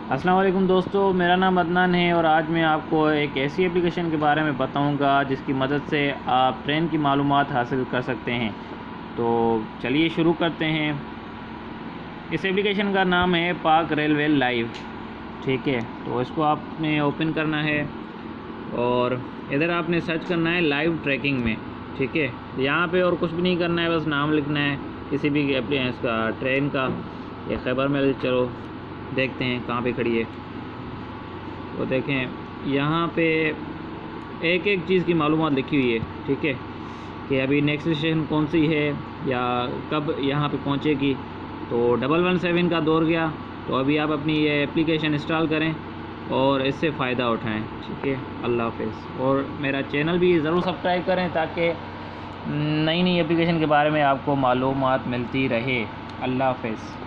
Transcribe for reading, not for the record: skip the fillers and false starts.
अस्सलाम वालेकुम दोस्तों, मेरा नाम अदनान है और आज मैं आपको एक ऐसी एप्लीकेशन के बारे में बताऊंगा जिसकी मदद से आप ट्रेन की मालूमात हासिल कर सकते हैं। तो चलिए शुरू करते हैं। इस एप्लीकेशन का नाम है पाक रेलवे लाइव। ठीक है, तो इसको आपने ओपन करना है और इधर आपने सर्च करना है लाइव ट्रैकिंग में। ठीक है, यहाँ पे और कुछ भी नहीं करना है, बस नाम लिखना है किसी भी इसका ट्रेन का या खैबर मेल। चलो देखते हैं कहाँ पे खड़ी है। तो देखें यहाँ पे एक एक चीज़ की मालूमात लिखी हुई है। ठीक है, कि अभी नेक्स्ट स्टेशन कौन सी है या कब यहाँ पे पहुँचेगी। तो 117 का दौर गया, तो अभी आप अपनी ये एप्लीकेशन इंस्टॉल करें और इससे फ़ायदा उठाएं। ठीक है, अल्लाह हाफ़िज़। और मेरा चैनल भी ज़रूर सब्सक्राइब करें ताकि नई नई एप्लीकेशन के बारे में आपको मालूमात मिलती रहे। अल्लाह हाफ़िज़।